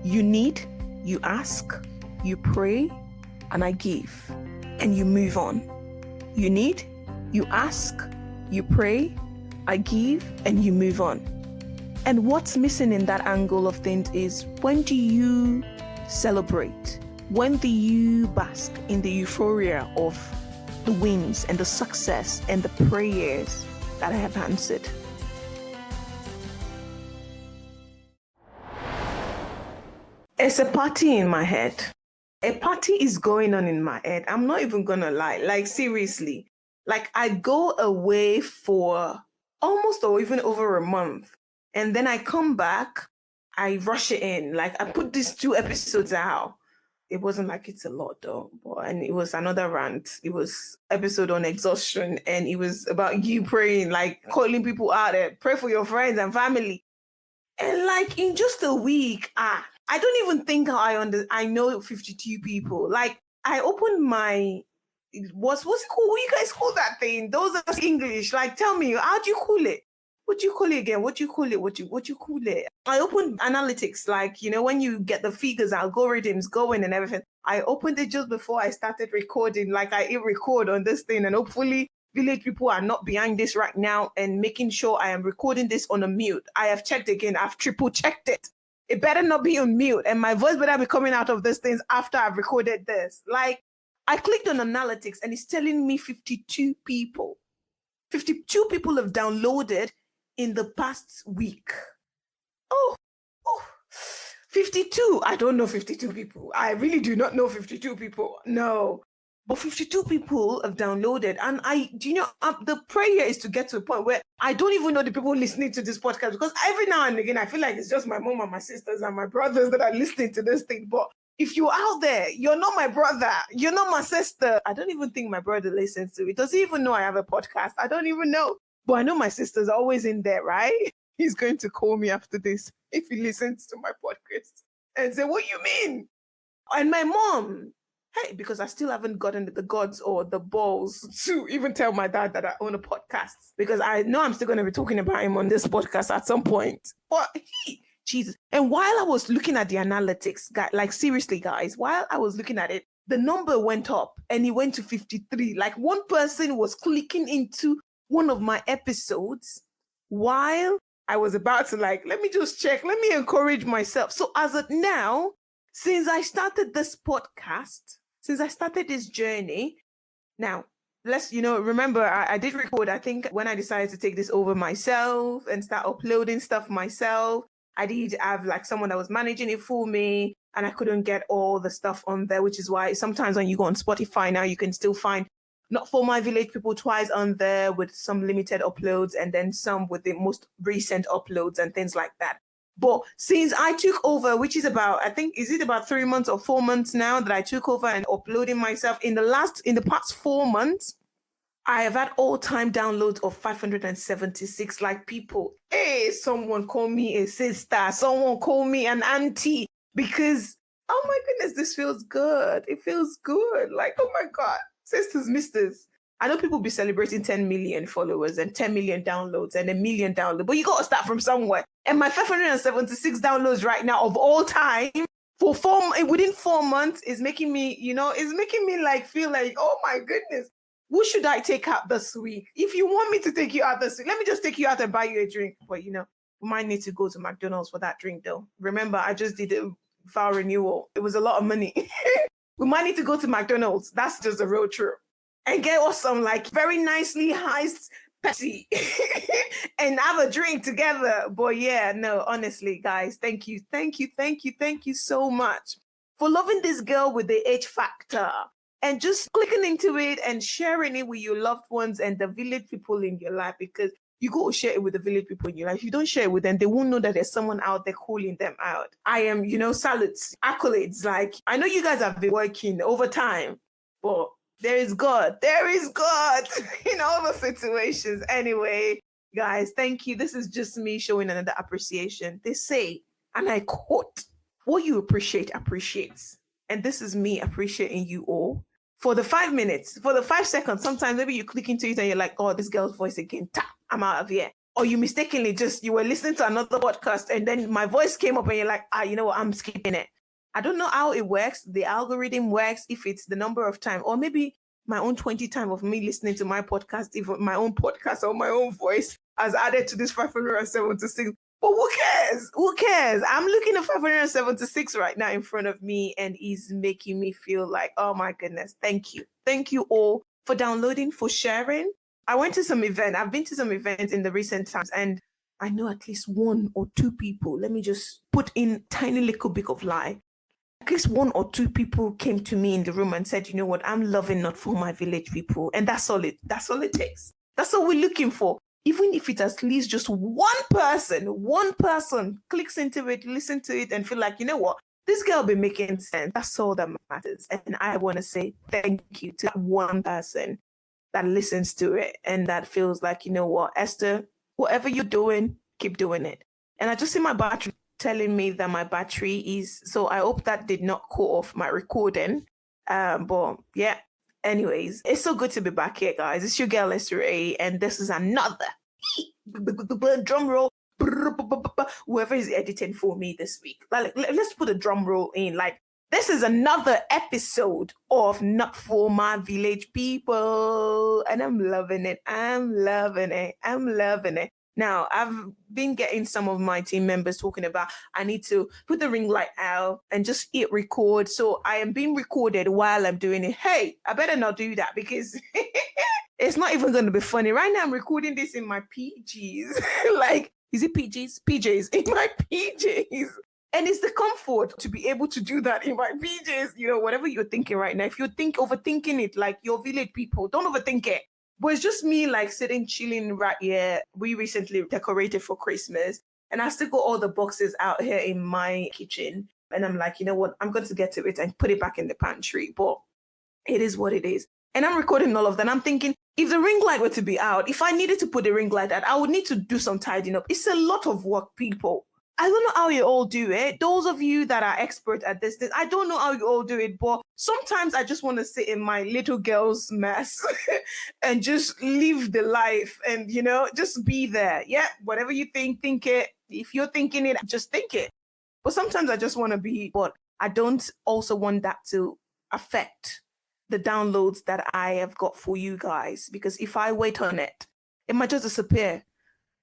You need, you ask, you pray, and I give, and you move on. You need, you ask, you pray, I give, and you move on. And what's missing in that angle of things is, when do you celebrate? When do you bask in the euphoria of the wins and the success and the prayers that I have answered? It's a party in my head. A party is going on in my head. I'm not even gonna lie. Like, seriously. Like, I go away for almost or even over a month. And then I come back, I rush it in. Like, I put these 2 episodes out. It wasn't like it's a lot though. And it was another rant. It was episode on exhaustion. And it was about you praying, like calling people out there, pray for your friends and family. And like in just a week, I don't even think I know 52 people. Like, I opened my, what's it called? What do you guys call that thing? Those are English. Like, tell me, how do you call it? What do you call it again? What do you call it? What you call it? I opened analytics, like, when you get the figures, algorithms going and everything. I opened it just before I started recording. Like, I hit record on this thing, and hopefully village people are not behind this right now and making sure I am recording this on a mute. I have checked again. I've triple checked it. It better not be on mute, and my voice better be coming out of these things after I've recorded this. Like, I clicked on analytics and it's telling me 52 people. 52 people have downloaded in the past week. Oh, 52. I don't know 52 people. I really do not know 52 people. No. But 52 people have downloaded. And the prayer is to get to a point where I don't even know the people listening to this podcast, because every now and again, I feel like it's just my mom and my sisters and my brothers that are listening to this thing. But if you're out there, you're not my brother. You're not my sister. I don't even think my brother listens to it. Does he even know I have a podcast? I don't even know. But I know my sister's always in there, right? He's going to call me after this if he listens to my podcast and say, what you mean? And my mom, hey, because I still haven't gotten the guts or the balls to even tell my dad that I own a podcast, because I know I'm still going to be talking about him on this podcast at some point. But Jesus. And while I was looking at the analytics, like seriously, guys, while I was looking at it, the number went up and it went to 53. Like, one person was clicking into one of my episodes while I was about to, like, let me just check, let me encourage myself. So as of now, since I started this podcast, since I started this journey, now let's, remember I did record, I think when I decided to take this over myself and start uploading stuff myself, I did have like someone that was managing it for me, and I couldn't get all the stuff on there, which is why sometimes when you go on Spotify now, you can still find Not For My Village People twice on there with some limited uploads, and then some with the most recent uploads and things like that. But since I took over, which is about, I think, is it about 3 months or 4 months now that I took over and uploading myself, in the past 4 months, I have had all-time downloads of 576. Like, people, hey, someone call me a sister, someone call me an auntie, because, oh my goodness, this feels good. It feels good. Like, oh my God. Sisters, misters, I know people be celebrating 10 million followers and 10 million downloads and 1 million downloads, but you got to start from somewhere. And my 576 downloads right now of all time within 4 months is making me, is making me like feel like, oh my goodness, who should I take out this week? If you want me to take you out this week, let me just take you out and buy you a drink. But we might need to go to McDonald's for that drink though. Remember, I just did a vow renewal. It was a lot of money. We might need to go to McDonald's. That's just a road trip. And get us some like very nicely iced Pepsi and have a drink together. But yeah, no, honestly, guys, thank you so much for loving this girl with the H factor and just clicking into it and sharing it with your loved ones and the village people in your life, because you go share it with the village people in your life. If you don't share it with them, they won't know that there's someone out there calling them out. I am, salutes, accolades. Like, I know you guys have been working overtime, but there is God in all the situations. Anyway, guys, thank you. This is just me showing another appreciation. They say, and I quote, what you appreciate appreciates. And this is me appreciating you all. For the 5 minutes, for the 5 seconds, sometimes maybe you click into it and you're like, oh, this girl's voice again, tap, I'm out of here. or you mistakenly you were listening to another podcast and then my voice came up and you're like, you know what, I'm skipping it. I don't know how it works. The algorithm works, if it's the number of time, or maybe my own 20 time of me listening to my podcast, even my own podcast or my own voice has added to this 576. But who cares? Who cares? I'm looking at 576 right now in front of me, and it's making me feel like, oh my goodness, thank you. Thank you all for downloading, for sharing. I went to some event. I've been to some events in the recent times, and I know at least one or two people. Let me just put in tiny little bit of lie. At least one or two people came to me in the room and said, you know what, I'm loving Not For My Village people. And that's all it takes. That's all we're looking for. Even if it's at least just one person clicks into it, listen to it, and feel like, you know what, this girl be making sense. That's all that matters. And I want to say thank you to that one person that listens to it and that feels like, you know what, Esther, whatever you're doing, keep doing it. And I just see my battery telling me that my battery is, so I hope that did not call off my recording. But yeah, anyways, it's so good to be back here, guys. It's your girl Esther A, and this is another drum roll. Whoever is editing for me this week, like, let's put a drum roll in. Like, this is another episode of Not For My Village people, and I'm loving it. Now, I've been getting some of my team members talking about I need to put the ring light out and just hit record. So I am being recorded while I'm doing it. Hey, I better not do that because it's not even going to be funny. Right now, I'm recording this in my PJs. Like, is it PJs? PJs, in my PJs. And it's the comfort to be able to do that in my PJs. You know, whatever you're thinking right now, if you're overthinking it like your village people, don't overthink it. But it's just me like sitting, chilling right here. We recently decorated for Christmas and I still got all the boxes out here in my kitchen. And I'm like, you know what? I'm going to get to it and put it back in the pantry. But it is what it is. And I'm recording all of that. I'm thinking, if the ring light were to be out, if I needed to put the ring light out, I would need to do some tidying up. It's a lot of work, people. I don't know how you all do it. Those of you that are expert at this, I don't know how you all do it, but sometimes I just want to sit in my little girl's mess and just live the life and, you know, just be there. Yeah, whatever you think it. If you're thinking it, just think it. But sometimes I just want to be, but I don't also want that to affect the downloads that I have got for you guys. Because if I wait on it, it might just disappear.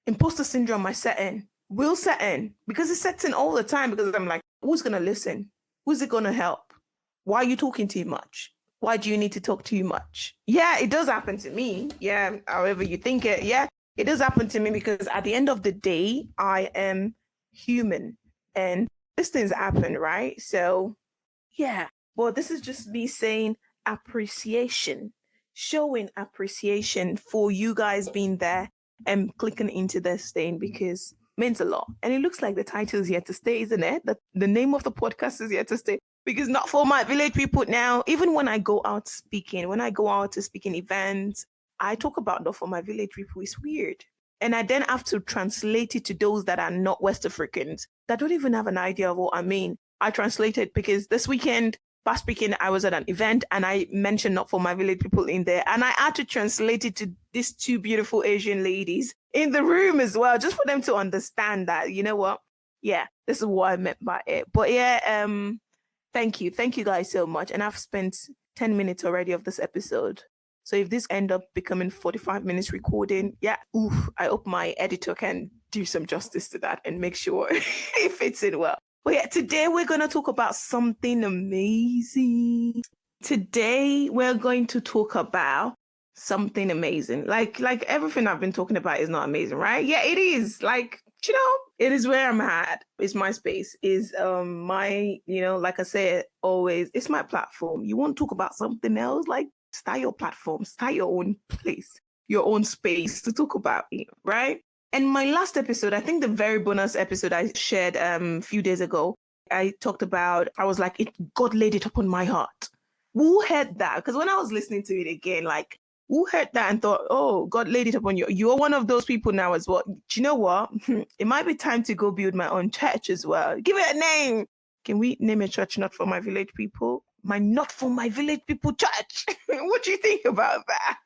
Imposter syndrome might set in. Will set in because it sets in all the time because I'm like, who's going to listen? Who's it going to help? Why are you talking too much? Why do you need to talk too much? Yeah, it does happen to me. Yeah, however you think it. Yeah, it does happen to me because at the end of the day, I am human and these things happen, right? So yeah, well, this is just me saying appreciation, showing appreciation for you guys being there and clicking into this thing because means a lot. And it looks like the title is here to stay, isn't it? The name of the podcast is here to stay because Not For My Village people now, even when I go out speaking, when I go out to speaking events, I talk about Not For My Village people. It's weird. And I then have to translate it to those that are not West Africans that don't even have an idea of what I mean. I translate it because this weekend, past weekend, I was at an event and I mentioned Not For My Village people in there. And I had to translate it to these two beautiful Asian ladies in the room as well, just for them to understand that, you know what? Yeah, this is what I meant by it. But yeah, thank you. Thank you guys so much. And I've spent 10 minutes already of this episode. So if this end up becoming 45 minutes recording, yeah, I hope my editor can do some justice to that and make sure it fits in well. But yeah, today we're going to talk about something amazing. Today we're going to talk about something amazing. Like everything I've been talking about is not amazing, right? Yeah, it is. Like, you know, it is where I'm at. It's my space. Is my, you know, like I said, always, it's my platform. You want to talk about something else? Like, start your platform, start your own place, your own space to talk about it, right? And my last episode, I think the very bonus episode I shared a few days ago, I talked about, I was like, God laid it upon my heart. Who heard that? Because when I was listening to it again, like, who heard that and thought, oh, God laid it upon you? You're one of those people now as well. Do you know what? It might be time to go build my own church as well. Give it a name. Can we name a church Not For My Village people? My Not For My Village people church. What do you think about that?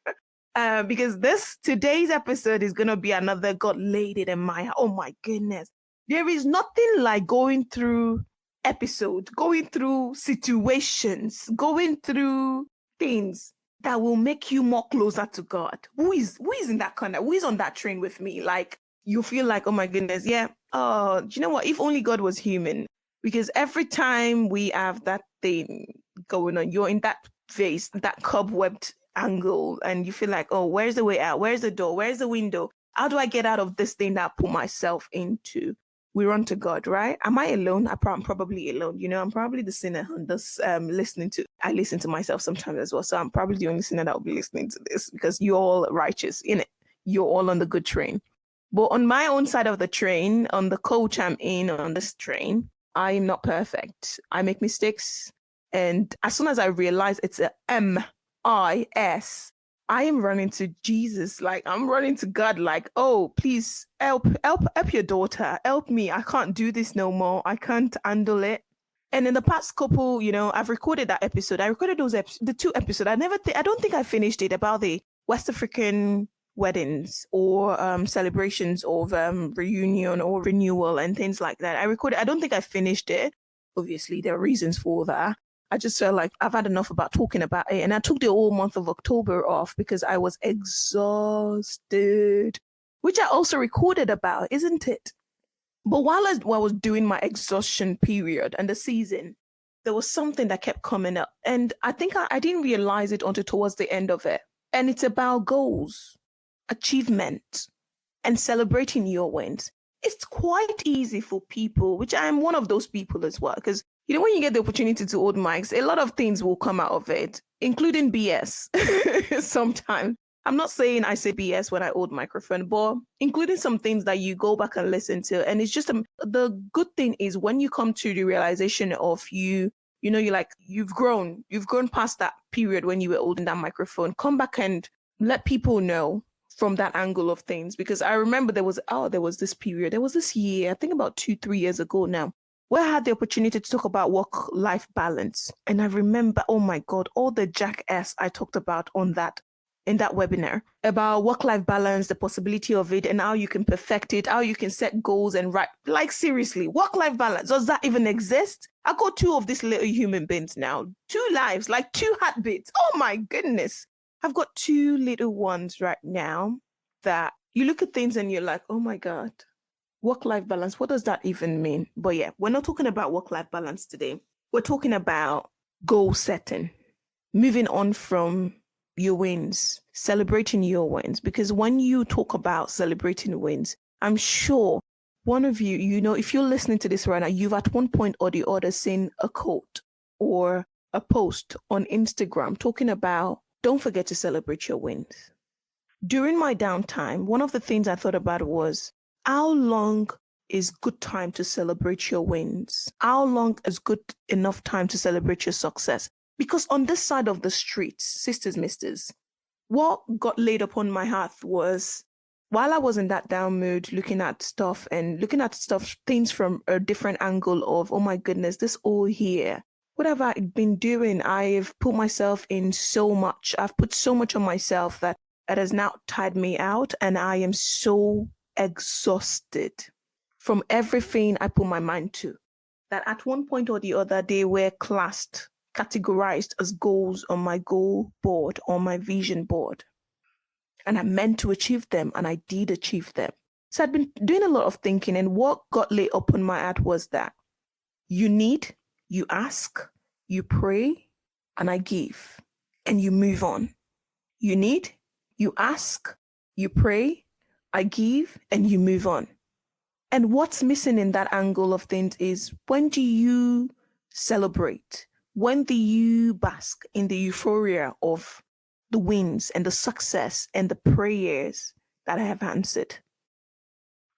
Because today's episode is gonna be another God laid it in my heart. Oh my goodness. There is nothing like going through episodes, going through situations, going through things that will make you more closer to God. Who is in that corner? Who is on that train with me? Like you feel like, oh my goodness, yeah. Oh, do you know what? If only God was human. Because every time we have that thing going on, you're in that phase, that cobwebbed angle, and you feel like, oh, where's the way out? Where's the door? Where's the window? How do I get out of this thing that I put myself into? We run to God, right? Am I alone? I'm probably alone. I'm probably the sinner on this listening to. I listen to myself sometimes as well. So I'm probably the only sinner that will be listening to this because you're all righteous in it. You're all on the good train. But on my own side of the train, on the coach I'm in on this train, I'm not perfect. I make mistakes. And as soon as I realize it's a MIS, I am running to Jesus. Like I'm running to God, like, oh, please help your daughter. Help me. I can't do this no more. I can't handle it. And in the past couple, I've recorded that episode. I recorded the two episodes. I don't think I finished it about the West African weddings or celebrations of reunion or renewal and things like that. I don't think I finished it. Obviously, there are reasons for that. I just felt like I've had enough about talking about it. And I took the whole month of October off because I was exhausted, which I also recorded about, isn't it? But while I was doing my exhaustion period and the season, there was something that kept coming up. And I think I didn't realize it until towards the end of it. And it's about goals, achievement, and celebrating your wins. It's quite easy for people, which I'm one of those people as well, because when you get the opportunity to hold mics, a lot of things will come out of it, including BS sometimes. I'm not saying I say BS when I hold microphone, but including some things that you go back and listen to. And it's just the good thing is when you come to the realization of you're like, you've grown past that period when you were holding that microphone. Come back and let people know from that angle of things. Because I remember there was this period, there was this year, I think about 2-3 years ago now, where I had the opportunity to talk about work-life balance. And I remember, oh my God, all the jackass I talked about in that webinar about work-life balance, the possibility of it, and how you can perfect it, how you can set goals and write. Like seriously, work-life balance, does that even exist? I got two of these little human beings now, 2 lives, like 2 heartbeats. Oh my goodness. I've got 2 little ones right now that you look at things and you're like, oh my God, work-life balance, what does that even mean? But yeah, we're not talking about work-life balance today. We're talking about goal setting, moving on from your wins, celebrating your wins. Because when you talk about celebrating wins, I'm sure one of you, if you're listening to this right now, you've at one point or the other seen a quote or a post on Instagram talking about, don't forget to celebrate your wins. During my downtime, one of the things I thought about was, how long is good time to celebrate your wins? How long is good enough time to celebrate your success? Because on this side of the street, sisters, misters, what got laid upon my heart was, while I was in that down mood, looking at stuff, things from a different angle of, oh my goodness, this all here. What have I been doing? I've put myself in so much. I've put so much on myself that has now tired me out. And I am so exhausted from everything I put my mind to, that at one point or the other, they were categorized as goals on my goal board, on my vision board. And I meant to achieve them, and I did achieve them. So I'd been doing a lot of thinking, and what got laid up on my heart was that you ask, you pray, and I give, and you move on. You ask, you pray, I give, and you move on. And what's missing in that angle of things is, when do you celebrate? When do you bask in the euphoria of the wins and the success and the prayers that I have answered?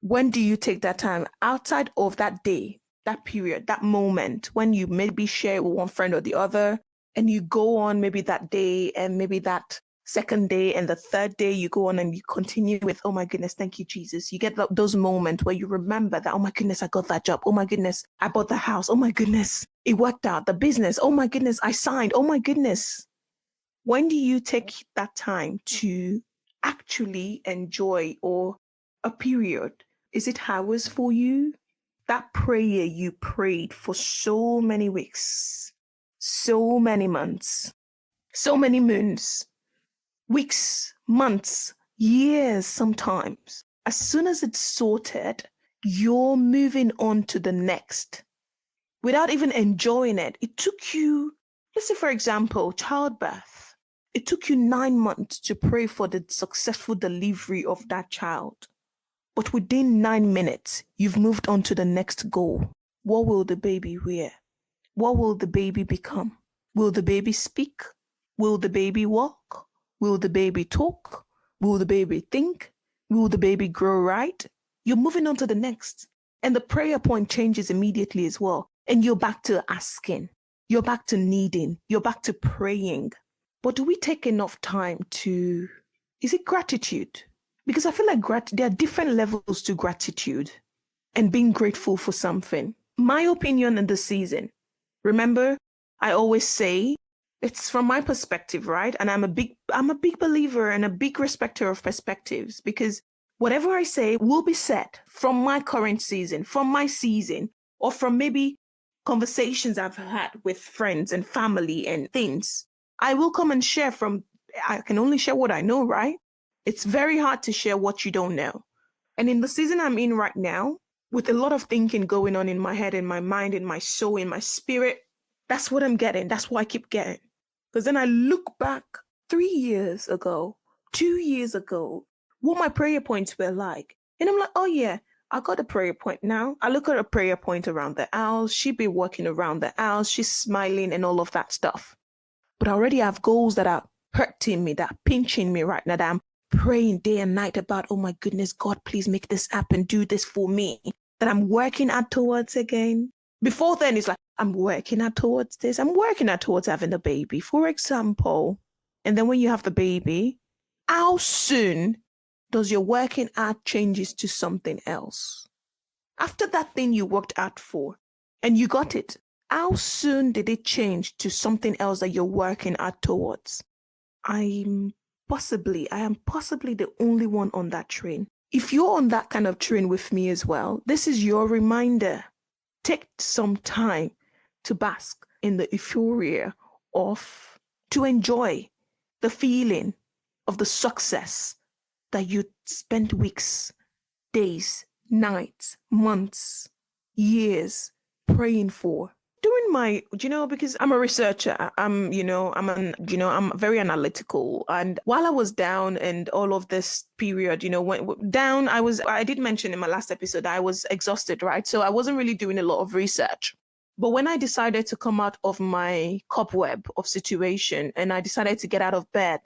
When do you take that time outside of that day, that period, that moment, when you maybe share with one friend or the other, and you go on maybe that day and maybe that second day and the third day you go on and you continue with, oh my goodness, thank you, Jesus. You get those moments where you remember that, oh my goodness, I got that job. Oh my goodness, I bought the house. Oh my goodness, it worked out. The business. Oh my goodness, I signed. Oh my goodness. When do you take that time to actually enjoy or a period? Is it hours for you? That prayer you prayed for so many weeks, so many months, so many moons, weeks, months, years sometimes. As soon as it's sorted, you're moving on to the next without even enjoying it. It took you, let's say, for example, childbirth. It took you 9 months to pray for the successful delivery of that child. But within 9 minutes, you've moved on to the next goal. What will the baby wear? What will the baby become? Will the baby speak? Will the baby walk? Will the baby talk? Will the baby think? Will the baby grow right? You're moving on to the next. And the prayer point changes immediately as well. And you're back to asking. You're back to needing. You're back to praying. But do we take enough time to, is it gratitude? Because I feel like there are different levels to gratitude and being grateful for something. My opinion in the season, remember, I always say it's from my perspective, right? And I'm a big believer and a big respecter of perspectives, because whatever I say will be said from my current season, from my season, or from maybe conversations I've had with friends and family and things. I will come and share from, I can only share what I know, right? It's very hard to share what you don't know. And in the season I'm in right now, with a lot of thinking going on in my head, in my mind, in my soul, in my spirit, that's what I'm getting. That's what I keep getting. Because then I look back 3 years ago, 2 years ago, what my prayer points were like. And I'm like, oh yeah, I got a prayer point now. I look at a prayer point around the house. She be walking around the house. She's smiling and all of that stuff. But I already have goals that are hurting me, that are pinching me right now, that I'm praying day and night about. Oh my goodness, God, please make this happen. Do this for me. That I'm working at towards again. Before then, it's like, I'm working at towards this. I'm working at towards having a baby, for example. And then when you have the baby, how soon does your working at changes to something else? After that thing you worked out for and you got it, how soon did it change to something else that you're working at towards? I am possibly the only one on that train. If you're on that kind of train with me as well, this is your reminder. Take some time to bask in the euphoria of, to enjoy the feeling of the success that you spent weeks, days, nights, months, years praying for. During my, because I'm a researcher, I'm very analytical. And while I was down and all of this period, when down, I did mention in my last episode, I was exhausted, right? So I wasn't really doing a lot of research. But when I decided to come out of my cobweb of situation and I decided to get out of bed,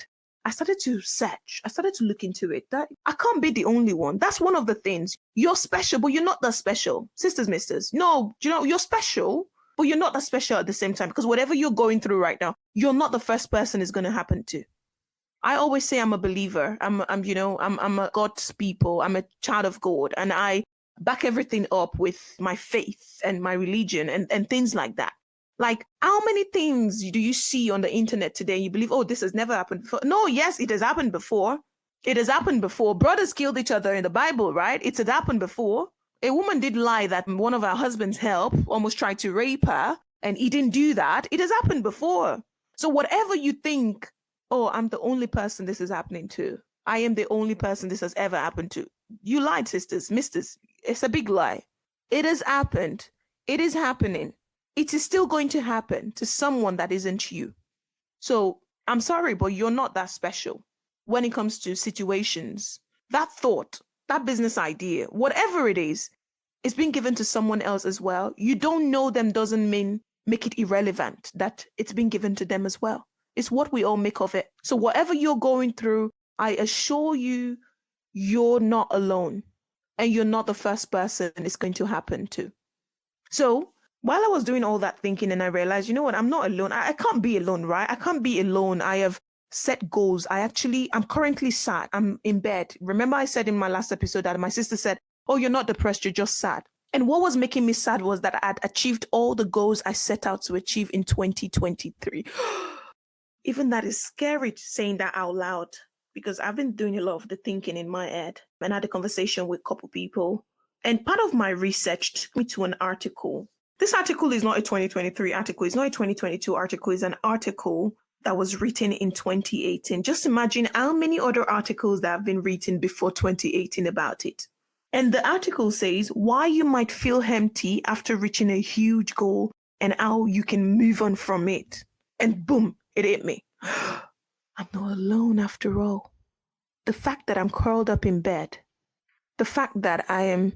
I started to search. I started to look into it. That I can't be the only one. That's one of the things. You're special, but you're not that special. Sisters, misters. No, you're special, but you're not that special at the same time, because whatever you're going through right now, you're not the first person it's going to happen to. I always say I'm a believer. I'm a God's people. I'm a child of God, and I back everything up with my faith and my religion and things like that. Like, how many things do you see on the internet today? You believe, oh, this has never happened before. No, yes, it has happened before. It has happened before. Brothers killed each other in the Bible, right? It had happened before. A woman did lie that one of her husband's help almost tried to rape her, and he didn't do that. It has happened before. So whatever you think, oh, I'm the only person this is happening to. I am the only person this has ever happened to. You lied, sisters, misters. It's a big lie. It has happened. It is happening. It is still going to happen to someone that isn't you. So I'm sorry, but you're not that special when it comes to situations. That thought, that business idea, whatever it is, it's been given to someone else as well. You don't know them doesn't mean make it irrelevant that it's been given to them as well. It's what we all make of it. So whatever you're going through, I assure you, you're not alone. And you're not the first person it's going to happen to. So while I was doing all that thinking and I realized, you know what, I'm not alone. I can't be alone, right? I can't be alone. I have set goals. I'm currently sad. I'm in bed. Remember I said in my last episode that my sister said, oh, you're not depressed, you're just sad. And what was making me sad was that I had achieved all the goals I set out to achieve in 2023. Even that is scary saying that out loud because I've been doing a lot of the thinking in my head and I had a conversation with a couple people. And part of my research took me to an article. This article is not a 2023 article, it's not a 2022 article, it's an article that was written in 2018. Just imagine how many other articles that have been written before 2018 about it. And the article says why you might feel empty after reaching a huge goal and how you can move on from it. And boom, it hit me. I'm not alone after all. The fact that I'm curled up in bed, the fact that I am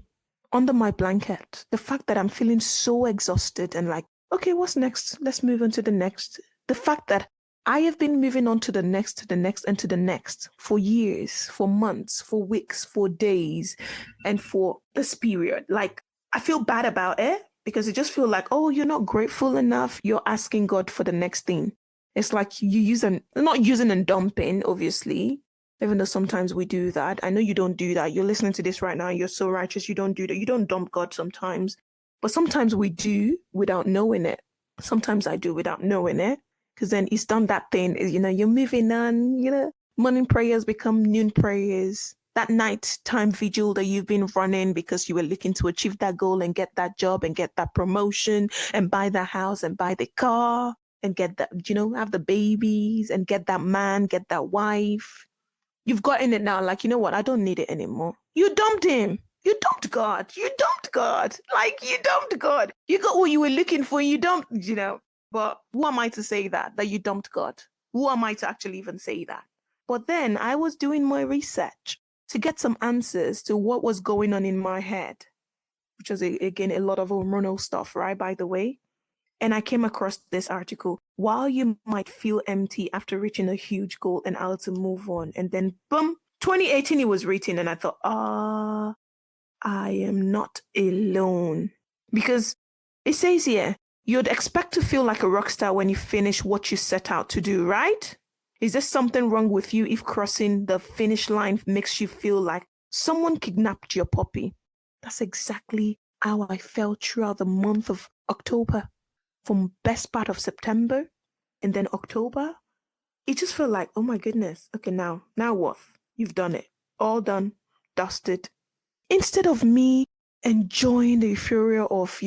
under my blanket, the fact that I'm feeling so exhausted and like, okay, what's next? Let's move on to the next. The fact that I have been moving on to the next, to the next, and to the next for years, for months, for weeks, for days, and for this period. Like, I feel bad about it because it just feels like, oh, you're not grateful enough. You're asking God for the next thing. It's like you use not using and dumping, obviously, even though sometimes we do that. I know you don't do that. You're listening to this right now. You're so righteous. You don't do that. You don't dump God sometimes. But sometimes we do without knowing it. Sometimes I do without knowing it. Because then it's done that thing, you're moving on, morning prayers become noon prayers. That nighttime vigil that you've been running because you were looking to achieve that goal and get that job and get that promotion and buy that house and buy the car and get that, have the babies and get that man, get that wife. You've gotten it now. Like, you know what? I don't need it anymore. You dumped him. You dumped God. You dumped God. Like, you dumped God. You got what you were looking for. You dumped. But who am I to say that you dumped God? Who am I to actually even say that? But then I was doing my research to get some answers to what was going on in my head, which was, again, a lot of hormonal stuff, right? By the way. And I came across this article. While you might feel empty after reaching a huge goal and how to move on. And then, boom, 2018 it was written. And I thought, I am not alone. Because it says here, you'd expect to feel like a rock star when you finish what you set out to do, right? Is there something wrong with you if crossing the finish line makes you feel like someone kidnapped your puppy? That's exactly how I felt throughout the month of October. From best part of September and then October, it just felt like, oh my goodness, okay, now what? You've done it. All done, dusted. Instead of me enjoying the euphoria of,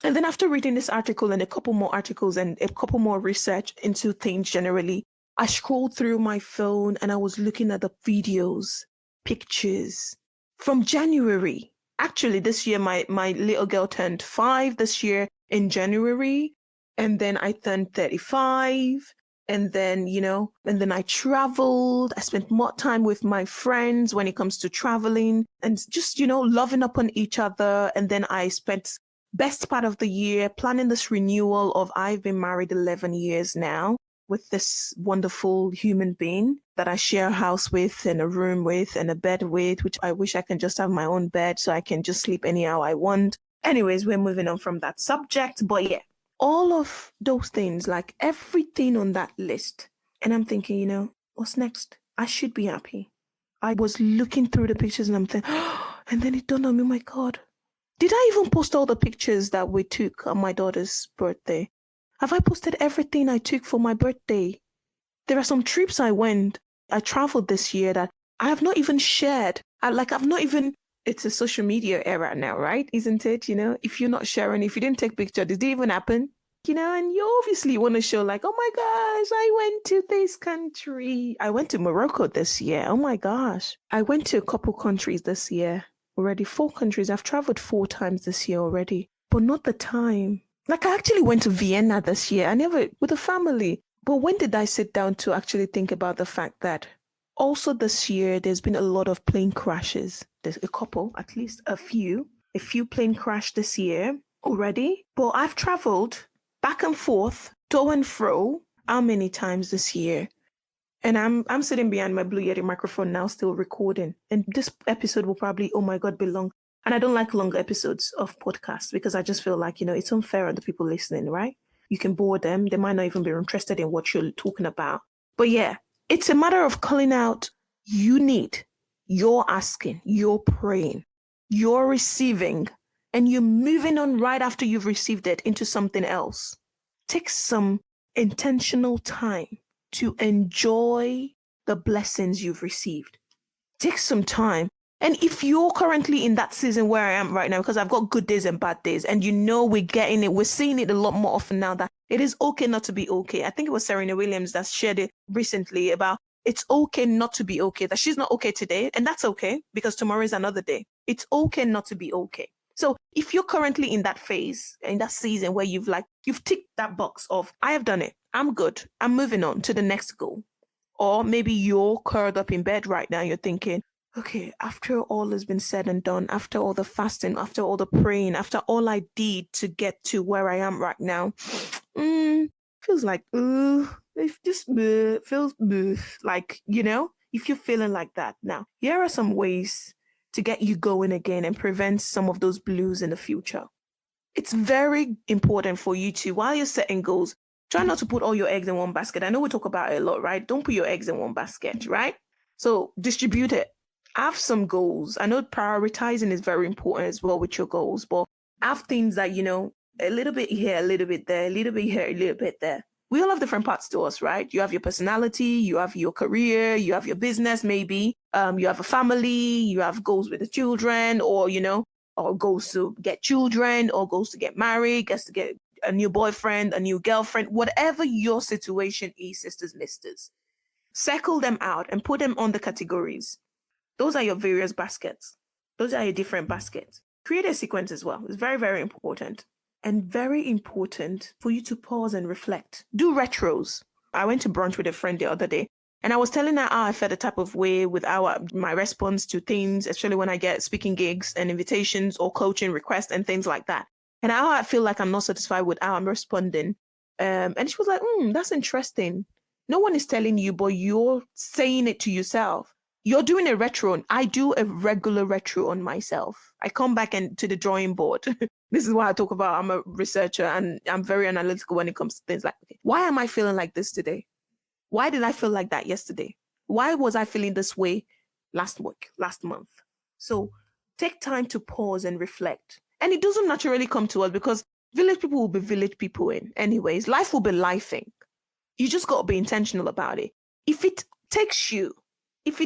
and then after reading this article and a couple more articles and a couple more research into things generally, I scrolled through my phone and I was looking at the videos, pictures from January. Actually, this year, my little girl turned 5 this year in January. And then I turned 35. And then, and then I traveled. I spent more time with my friends when it comes to traveling and just, loving up on each other. And then I spent best part of the year planning this renewal of I've been married 11 years now with this wonderful human being that I share a house with and a room with and a bed with, which I wish I can just have my own bed so I can just sleep anyhow I want. Anyways, we're moving on from that subject. But yeah, all of those things, like everything on that list. And I'm thinking, what's next? I should be happy. I was looking through the pictures and I'm thinking, and then it dawned on me, my God, did I even post all the pictures that we took on my daughter's birthday? Have I posted everything I took for my birthday? There are some trips I traveled this year that I have not even shared. It's a social media era now, right? Isn't it? If you're not sharing, if you didn't take picture, did it even happen? And you obviously want to show like, oh my gosh, I went to this country. I went to Morocco this year. Oh my gosh. I went to a couple countries this year already. 4 countries. I've traveled 4 times this year already, but not the time. Like I actually went to Vienna this year. I never, with a family. But when did I sit down to actually think about the fact that also this year, there's been a lot of plane crashes. There's a couple, at least a few plane crashed this year already. But I've traveled back and forth, to and fro, how many times this year? And I'm sitting behind my Blue Yeti microphone now, still recording. And this episode will probably, oh my God, be long. And I don't like long episodes of podcasts because I just feel like, it's unfair on the people listening, right? You can bore them. They might not even be interested in what you're talking about. But yeah, it's a matter of calling out you need, you're asking, you're praying, you're receiving, and you're moving on right after you've received it into something else. Take some intentional time to enjoy the blessings you've received. Take some time. And if you're currently in that season where I am right now, because I've got good days and bad days, and we're seeing it a lot more often now, that it is okay not to be okay. I think it was Serena Williams that shared it recently about it's okay not to be okay, that she's not okay today, and that's okay because tomorrow is another day. It's okay not to be okay. So if you're currently in that phase, in that season where you've ticked that box of, I have done it, I'm good, I'm moving on to the next goal. Or maybe you're curled up in bed right now, you're thinking, okay, after all has been said and done, after all the fasting, after all the praying, after all I did to get to where I am right now, feels like, it just feels like, if you're feeling like that. Now, here are some ways to get you going again and prevent some of those blues in the future. It's very important for you to, while you're setting goals, try not to put all your eggs in one basket. I know we talk about it a lot, right? Don't put your eggs in one basket, right? So distribute it. Have some goals. I know prioritizing is very important as well with your goals, but have things that, a little bit here, a little bit there, a little bit here, a little bit there. We all have different parts to us, right? You have your personality, you have your career, you have your business, maybe. You have a family, you have goals with the children, or, or goals to get children, or goals to get married, goals to get a new boyfriend, a new girlfriend, whatever your situation is, sisters, misters. Circle them out and put them on the categories. Those are your various baskets. Those are your different baskets. Create a sequence as well. It's very, very important. And very important for you to pause and reflect. Do retros. I went to brunch with a friend the other day, and I was telling her how I felt a type of way with my response to things, especially when I get speaking gigs and invitations or coaching requests and things like that. And how I feel like I'm not satisfied with how I'm responding. And she was like, that's interesting. No one is telling you, but you're saying it to yourself. You're doing a retro. I do a regular retro on myself. I come back to the drawing board. This is why I talk about I'm a researcher and I'm very analytical when it comes to things like, okay, why am I feeling like this today? Why did I feel like that yesterday? Why was I feeling this way last week, last month? So take time to pause and reflect. And it doesn't naturally come to us because village people will be village people in anyways. Life will be lifing. You just got to be intentional about it. If it takes you, if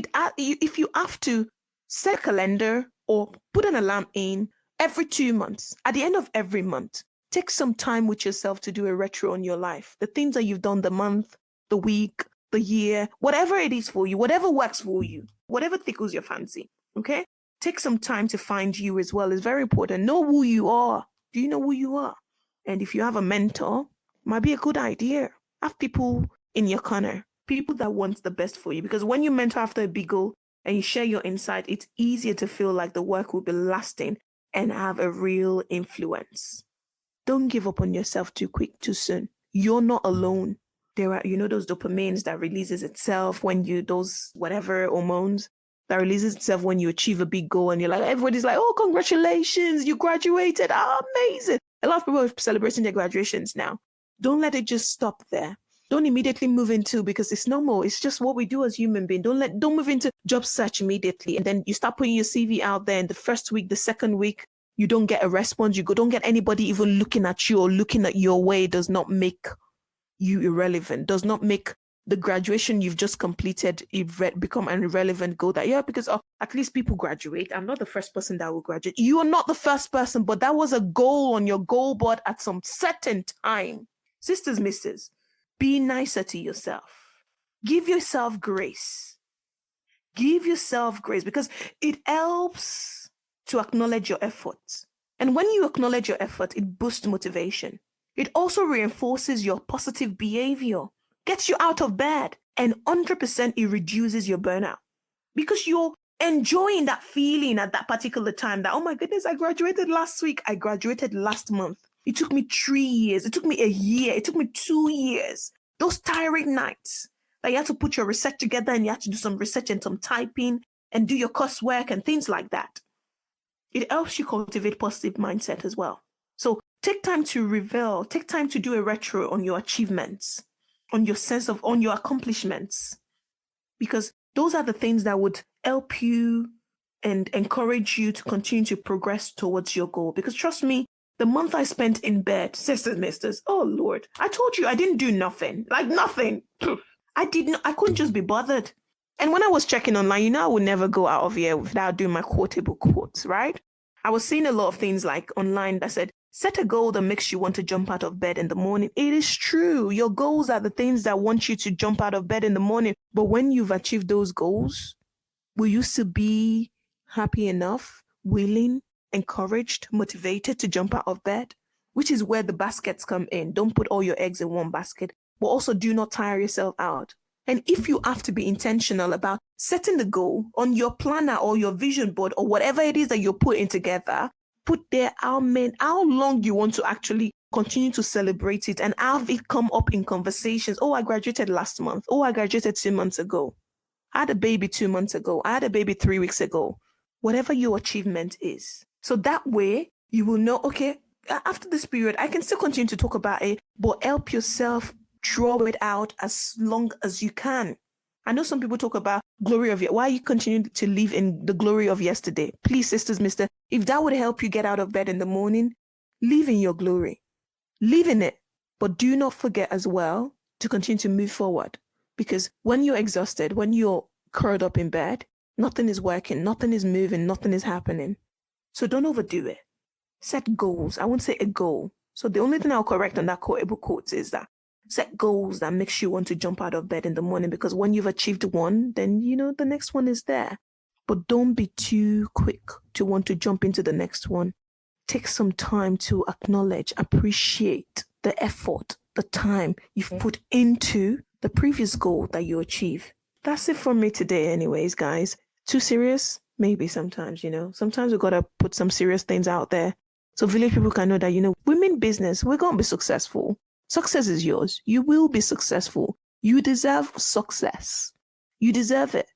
you have to set a calendar or put an alarm in every 2 months, at the end of every month, take some time with yourself to do a retro on your life. The things that you've done the month, the week, the year, whatever it is for you, whatever works for you, whatever tickles your fancy, okay? Take some time to find you as well. It's very important. Know who you are. Do you know who you are? And if you have a mentor, might be a good idea. Have people in your corner, people that want the best for you. Because when you mentor after a big goal and you share your insight, it's easier to feel like the work will be lasting and have a real influence. Don't give up on yourself too quick, too soon. You're not alone. There are, those dopamines that releases itself when those whatever hormones that releases itself when you achieve a big goal and you're like, everybody's like, oh, congratulations, you graduated. Oh, amazing. A lot of people are celebrating their graduations now. Don't let it just stop there. Don't immediately move into, because it's normal. It's just what we do as human beings. Don't move into job search immediately. And then you start putting your CV out there, and the first week, the second week, you don't get a response. Don't get anybody even looking at you or looking at your way. Does not make you irrelevant. Does not make the graduation you've just completed become an irrelevant goal. That, because at least people graduate. I'm not the first person that will graduate. You are not the first person, but that was a goal on your goal board at some certain time. Sisters, misters, be nicer to yourself. Give yourself grace. Give yourself grace because it helps to acknowledge your efforts. And when you acknowledge your effort, it boosts motivation. It also reinforces your positive behavior, gets you out of bed, and 100% it reduces your burnout because you're enjoying that feeling at that particular time that, oh my goodness, I graduated last week. I graduated last month. It took me 3 years. It took me a year. It took me 2 years. Those tiring nights that you had to put your research together and you had to do some research and some typing and do your coursework and things like that. It helps you cultivate positive mindset as well. So take time to reveal, take time to do a retro on your achievements, on your accomplishments, because those are the things that would help you and encourage you to continue to progress towards your goal. Because trust me, the month I spent in bed, sisters, misters, oh Lord, I told you I didn't do nothing, like nothing. I couldn't just be bothered. And when I was checking online, I would never go out of here without doing my quotable quotes, right? I was seeing a lot of things like online that said, set a goal that makes you want to jump out of bed in the morning. It is true. Your goals are the things that want you to jump out of bed in the morning. But when you've achieved those goals, will you still be happy enough, willing, encouraged, motivated to jump out of bed? Which is where the baskets come in. Don't put all your eggs in one basket, but also do not tire yourself out. And if you have to be intentional about setting the goal on your planner or your vision board or whatever it is that you're putting together, put there how long you want to actually continue to celebrate it and have it come up in conversations. Oh, I graduated last month. Oh, I graduated 2 months ago. I had a baby 2 months ago. I had a baby 3 weeks ago. Whatever your achievement is. So that way you will know, okay, after this period, I can still continue to talk about it, but help yourself draw it out as long as you can. I know some people talk about glory of why you continue to live in the glory of yesterday. Please, sisters, mister, if that would help you get out of bed in the morning, live in your glory. Live in it. But do not forget as well to continue to move forward. Because when you're exhausted, when you're curled up in bed, nothing is working, nothing is moving, nothing is happening. So don't overdo it. Set goals. I won't say a goal. So the only thing I'll correct on that quotable quote is that set goals that makes you want to jump out of bed in the morning, because when you've achieved one, then the next one is there. But don't be too quick to want to jump into the next one. Take some time to acknowledge, appreciate the effort, the time you've put into the previous goal that you achieve. That's it from me today anyways, guys. Too serious? Maybe sometimes, Sometimes we got to put some serious things out there so village people can know that, we mean business. We're going to be successful. Success is yours. You will be successful. You deserve success. You deserve it.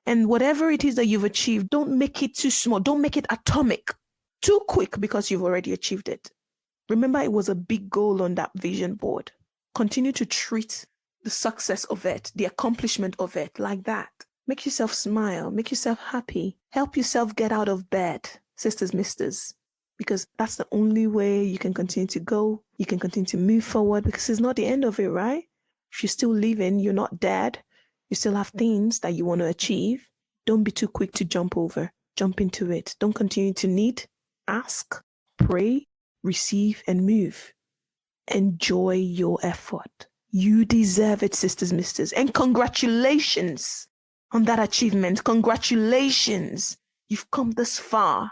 And whatever it is that you've achieved, don't make it too small. Don't make it atomic. Too quick because you've already achieved it. Remember, it was a big goal on that vision board. Continue to treat the success of it, the accomplishment of it like that. Make yourself smile. Make yourself happy. Help yourself get out of bed, sisters, misters. Because that's the only way you can continue to go. You can continue to move forward because it's not the end of it, right? If you're still living, you're not dead. You still have things that you want to achieve. Don't be too quick to jump over. Jump into it. Don't continue to need. Ask, pray, receive, and move. Enjoy your effort. You deserve it, sisters, misters. And congratulations on that achievement. Congratulations. You've come this far.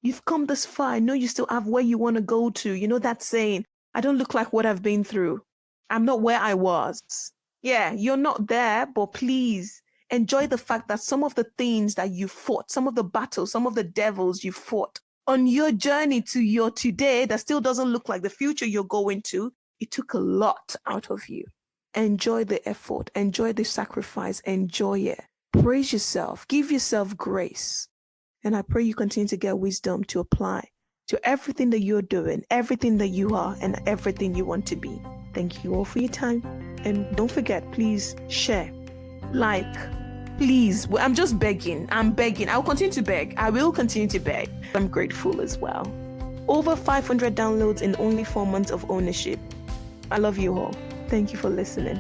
You've come this far. I know you still have where you want to go to. You know that saying, I don't look like what I've been through. I'm not where I was. Yeah, you're not there, but please enjoy the fact that some of the things that you fought, some of the battles, some of the devils you fought on your journey to your today that still doesn't look like the future you're going to, it took a lot out of you. Enjoy the effort. Enjoy the sacrifice. Enjoy it. Praise yourself. Give yourself grace. And I pray you continue to get wisdom to apply to everything that you're doing, everything that you are, and everything you want to be. Thank you all for your time. And don't forget, please share, like, please. I'm just begging. I'm begging. I'll continue to beg. I will continue to beg. I'm grateful as well. Over 500 downloads in only 4 months of ownership. I love you all. Thank you for listening.